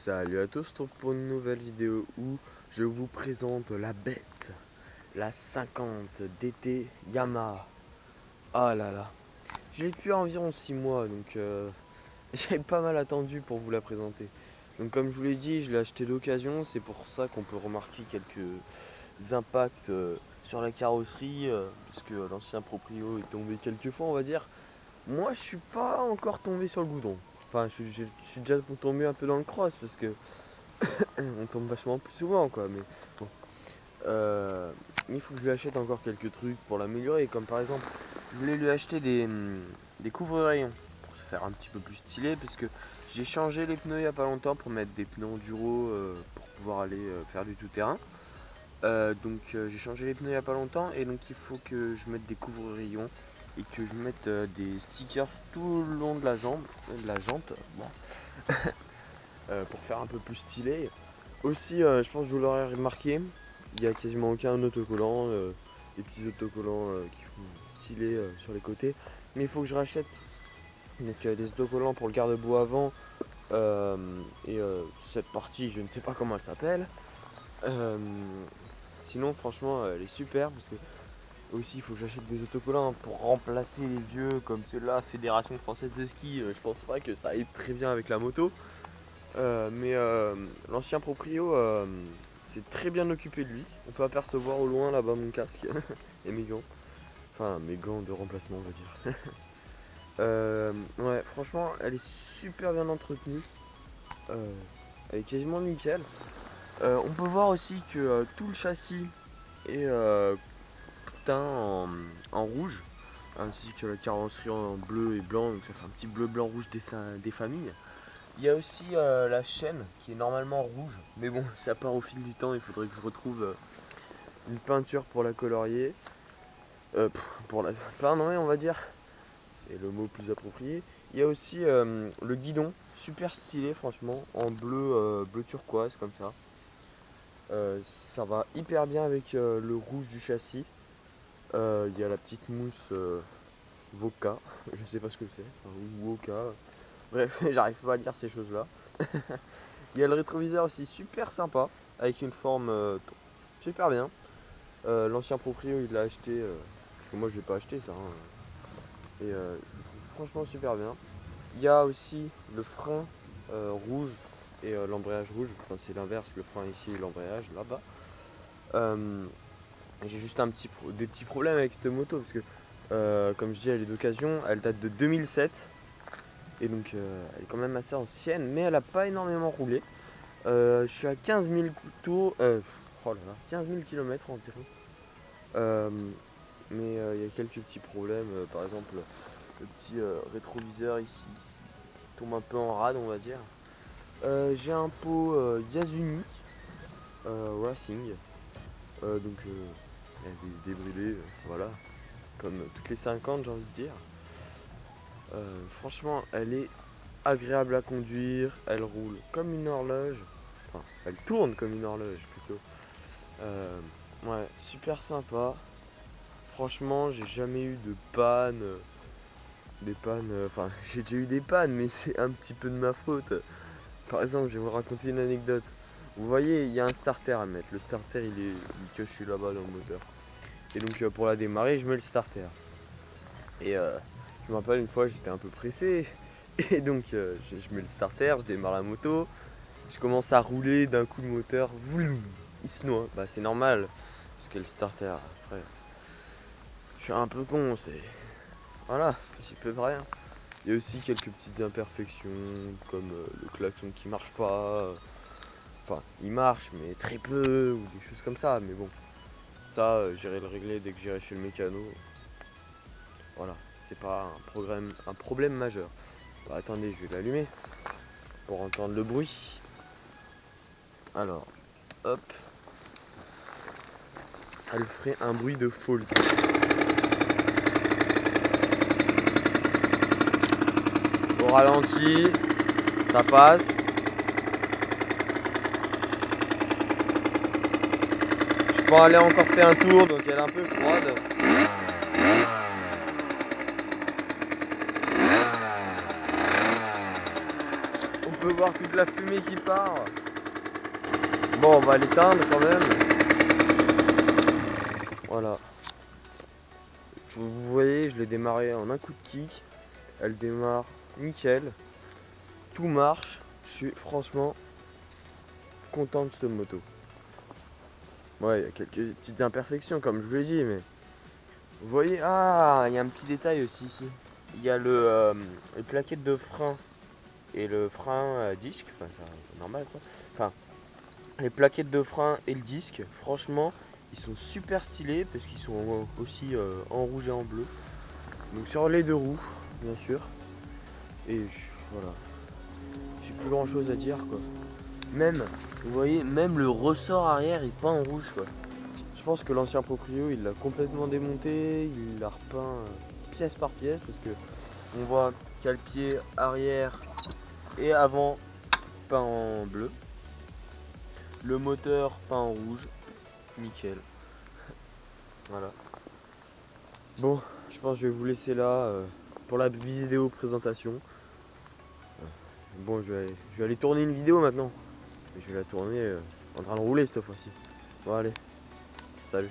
Salut à tous, on se retrouve pour une nouvelle vidéo où je vous présente la bête, la 50 DT Yamaha. Ah là là, je l'ai depuis environ 6 mois donc j'ai pas mal attendu pour vous la présenter. Donc comme je vous l'ai dit, je l'ai acheté d'occasion, c'est pour ça qu'on peut remarquer quelques impacts sur la carrosserie, puisque l'ancien proprio est tombé quelques fois on va dire. Moi je suis pas encore tombé sur le goudron. Enfin je suis déjà tombé un peu dans le cross parce que on tombe vachement plus souvent quoi, mais bon. Il faut que je lui achète encore quelques trucs pour l'améliorer, comme par exemple je voulais lui acheter des couvre-rayons pour se faire un petit peu plus stylé, parce que j'ai changé les pneus il y a pas longtemps pour mettre des pneus enduro pour pouvoir aller faire du tout-terrain. J'ai changé les pneus il y a pas longtemps et donc il faut que je mette des couvre-rayons et que je mette des stickers tout le long de la jambe, de la jante, bon, pour faire un peu plus stylé. Aussi, je pense que vous l'aurez remarqué, il n'y a quasiment aucun autocollant, des petits autocollants qui font stylé sur les côtés. Mais il faut que je rachète des autocollants pour le garde-boue avant. Cette partie, je ne sais pas comment elle s'appelle. Euh, Sinon, franchement, elle est super parce que aussi il faut que j'achète des autocollants pour remplacer les vieux comme ceux-là, Fédération Française de Ski. Je pense pas que ça aille très bien avec la moto. L'ancien proprio s'est très bien occupé de lui. On peut apercevoir au loin là-bas mon casque et mes gants. Enfin, mes gants de remplacement, on va dire. Ouais, franchement, elle est super bien entretenue. Euh, Elle est quasiment nickel. On peut voir aussi que tout le châssis est teint en rouge, ainsi que la carrosserie en bleu et blanc. Donc ça fait un petit bleu, blanc, rouge des familles. Il y a aussi la chaîne qui est normalement rouge, mais bon, ça part au fil du temps, il faudrait que je retrouve une peinture pour la colorier. Pour la peindre, on va dire, c'est le mot plus approprié. Il y a aussi le guidon, super stylé franchement, en bleu, bleu turquoise comme ça. Ça va hyper bien avec le rouge du châssis. Il y a la petite mousse Voca, je sais pas ce que c'est, enfin, ou Woka. Bref, j'arrive pas à lire ces choses-là. Il y a le rétroviseur aussi super sympa, avec une forme super bien. L'ancien proprio il l'a acheté, parce que moi je l'ai pas acheté ça, hein. Et je le trouve franchement super bien. Il y a aussi le frein rouge et l'embrayage rouge, enfin c'est l'inverse, le frein ici et l'embrayage là-bas. Euh, j'ai juste des petits problèmes avec cette moto, parce que comme je dis elle est d'occasion, elle date de 2007. Et donc elle est quand même assez ancienne, mais elle a pas énormément roulé. Je suis à 15 000 tours, oh là là, 15 000 km environ. Euh, il y a quelques petits problèmes, par exemple le petit rétroviseur ici qui tombe un peu en rade, on va dire. J'ai un pot Yasuni Racing, elle est débridée, voilà, comme toutes les 50 j'ai envie de dire. Franchement, elle est agréable à conduire, elle roule comme une horloge, enfin, elle tourne comme une horloge plutôt. Ouais, super sympa. Franchement, j'ai jamais eu de panne. Des pannes, enfin, j'ai déjà eu des pannes, mais c'est un petit peu de ma faute. Par exemple, je vais vous raconter une anecdote. Vous voyez, il y a un starter à mettre. Le starter, il est caché là-bas dans le moteur. Et donc, pour la démarrer, je mets le starter. Et je me rappelle une fois, j'étais un peu pressé. Et donc, je mets le starter, je démarre la moto. Je commence à rouler d'un coup de moteur. Vroom, il se noie. Bah, c'est normal. Parce que le starter, après, je suis un peu con, c'est. Voilà, j'y peux rien. Il y a aussi quelques petites imperfections, comme le klaxon qui marche pas. Enfin, il marche, mais très peu, ou des choses comme ça. Mais bon, ça, j'irai le régler dès que j'irai chez le mécano. Voilà, c'est pas un problème majeur. Bah, attendez, je vais l'allumer pour entendre le bruit. Alors, hop, elle ferait un bruit de folie. Au ralenti, ça passe. Je peux aller encore faire un tour, donc elle est un peu froide. On peut voir toute la fumée qui part. Bon, on va l'éteindre quand même. Voilà. Vous voyez, je l'ai démarré en un coup de kick. Elle démarre nickel. Tout marche. Je suis franchement content de cette moto. Ouais, il y a quelques petites imperfections comme je vous l'ai dit, mais vous voyez, ah, il y a un petit détail aussi ici. Il y a les plaquettes de frein et le frein à disque, enfin c'est normal quoi. Enfin, les plaquettes de frein et le disque, franchement, ils sont super stylés parce qu'ils sont aussi en rouge et en bleu. Donc sur les deux roues, bien sûr. Et voilà, j'ai plus grand chose à dire quoi. Même, vous voyez, même le ressort arrière est peint en rouge quoi. Je pense que l'ancien proprio il l'a complètement démonté, il l'a repeint pièce par pièce parce que on voit qu'il y a le pied arrière et avant peint en bleu, le moteur peint en rouge, nickel. Voilà. Bon, je pense que je vais vous laisser là pour la vidéo présentation. Bon, je vais aller tourner une vidéo maintenant. Je vais la tourner en train de rouler cette fois-ci. Bon allez, salut.